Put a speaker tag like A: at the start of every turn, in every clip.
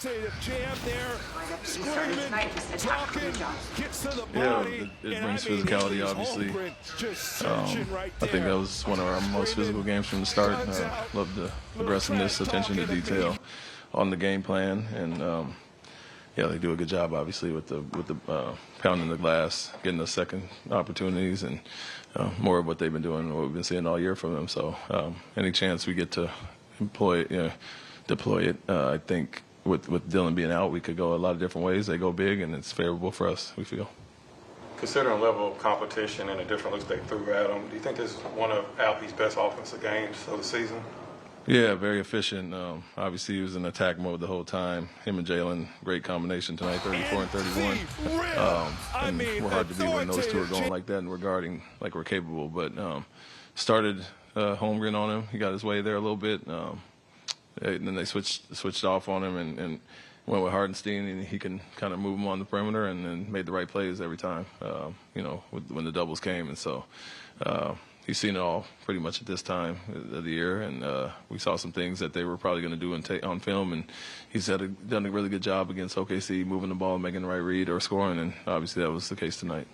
A: Yeah, it brings physicality, obviously. I think that was one of our most physical games from the start. Loved the aggressiveness, attention to detail on the game plan, and yeah, they do a good job, obviously, with the pounding the glass, getting the second opportunities, and more of what they've been doing, what we've been seeing all year from them. So any chance we get to deploy it, I think with Dylan being out, we could go a lot of different ways. They go big, and it's favorable for us, we feel.
B: Considering the level of competition and the different looks they threw at them, do you think this is one of Alpe's best offensive games of the season?
A: Yeah, very efficient. Obviously, he was in attack mode the whole time. Him and Jalen, great combination tonight, 34 and 31. And we're hard to beat when those two are going like that and we're guarding like we're capable. But started Holmgren on him. He got his way there a little bit. And then they switched off on him and went with Hardenstein, and he can kind of move him on the perimeter and then made the right plays every time, when the doubles came. And so he's seen it all pretty much at this time of the year, and we saw some things that they were probably going to do on film, and he's done a really good job against OKC, moving the ball, making the right read or scoring, and obviously that was the case tonight.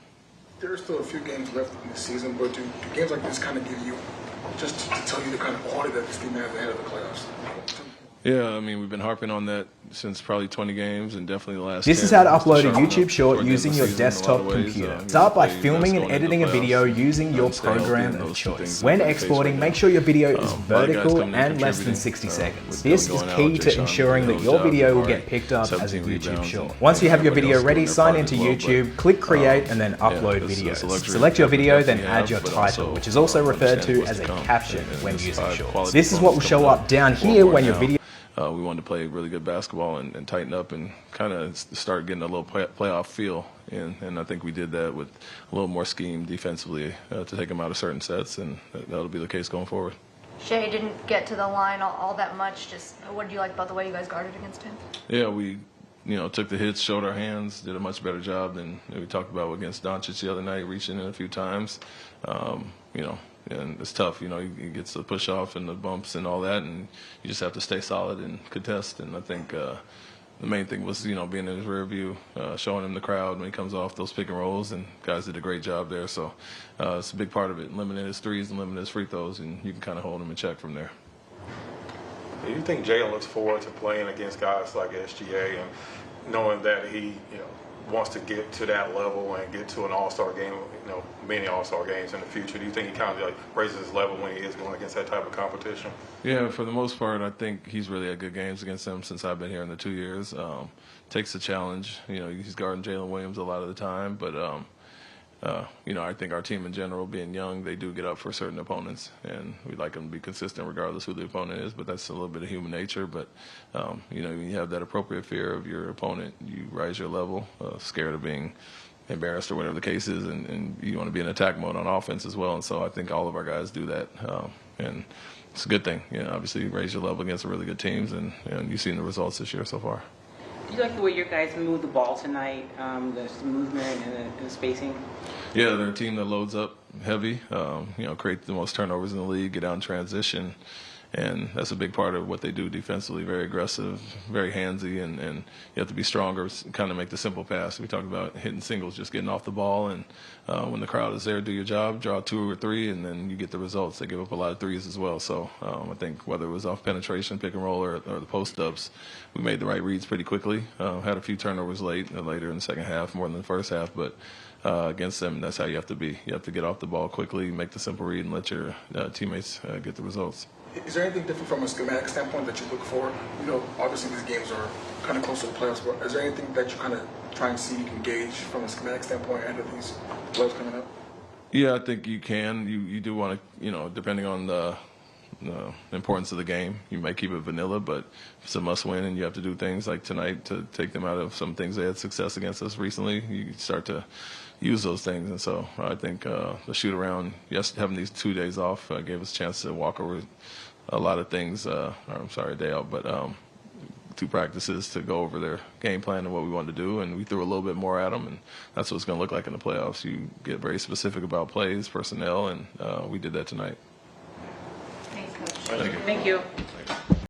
C: There are still a few games left in the season, but do games like this kind of give you, just to tell you the kind of quality that this team has ahead of the playoffs?
A: Yeah, I mean, we've been harping on that since probably 20 games and definitely the last
D: This is how to upload a YouTube short using your desktop computer. Start by filming and editing a video using your program of choice. When exporting, make sure your video is vertical and less than 60 seconds. This is key to ensuring that your video will get picked up as a YouTube short. Once you have your video ready, sign into YouTube, click create, and then upload videos. Select your video, then add your title, which is also referred to as a caption when using shorts. This is what will show up down here when your video
A: we wanted to play really good basketball and tighten up and kind of start getting a little playoff feel. And I think we did that with a little more scheme defensively to take them out of certain sets, and that'll be the case going forward.
E: Shea didn't get to the line all that much. Just what did you like about the way you guys guarded against him?
A: Yeah, we took the hits, showed our hands, did a much better job than we talked about against Doncic the other night, reaching in a few times. And it's tough, he gets the push off and the bumps and all that, and you just have to stay solid and contest. And I think the main thing was, being in his rear view, showing him the crowd when he comes off those pick and rolls, and guys did a great job there. So it's a big part of it, limiting his threes and limiting his free throws, and you can kind of hold him in check from there.
B: Do you think Jalen looks forward to playing against guys like SGA and knowing that he, wants to get to that level and get to an all-star game, many all-star games in the future? Do you think he kind of raises his level when he is going against that type of competition?
A: Yeah, for the most part, I think he's really had good games against them since I've been here in the 2 years. Takes the challenge. He's guarding Jalen Williams a lot of the time, but I think our team in general, being young, they do get up for certain opponents, and we like them to be consistent regardless who the opponent is, but that's a little bit of human nature. But, when you have that appropriate fear of your opponent, you rise your level, scared of being embarrassed or whatever the case is, and you want to be in attack mode on offense as well. And so I think all of our guys do that, and it's a good thing. Obviously you raise your level against really good teams, and you've seen the results this year so far.
F: Do you like the way your guys moved the ball tonight, the movement and the spacing?
A: Yeah, they're a team that loads up heavy, create the most turnovers in the league, get out in transition, and that's a big part of what they do defensively. Very aggressive, very handsy, and you have to be stronger, kind of make the simple pass. We talked about hitting singles, just getting off the ball, and when the crowd is there, do your job, draw 2 or 3, and then you get the results. They give up a lot of threes as well. So I think whether it was off penetration, pick and roll, or the post-ups, we made the right reads pretty quickly. Had a few turnovers later in the second half, more than the first half, but against them, that's how you have to be. You have to get off the ball quickly, make the simple read, and let your teammates get the results.
C: Is there anything different from a schematic standpoint that you look for? Obviously these games are kind of close to the playoffs, but is there anything that you kind of try and see, you can gauge from a schematic standpoint ahead of these playoffs coming up?
A: Yeah, I think you can. You do want to, depending on the importance of the game, you might keep it vanilla, but it's a must-win, and you have to do things like tonight to take them out of some things they had success against us recently. You start to use those things, and so I think the shoot-around, having these 2 days off gave us a chance to walk over a lot of things. A day out, but 2 practices to go over their game plan and what we wanted to do, and we threw a little bit more at them, and that's what it's going to look like in the playoffs. You get very specific about plays, personnel, and we did that tonight.
E: Thanks, Coach.
A: Thank you.
F: Thank you.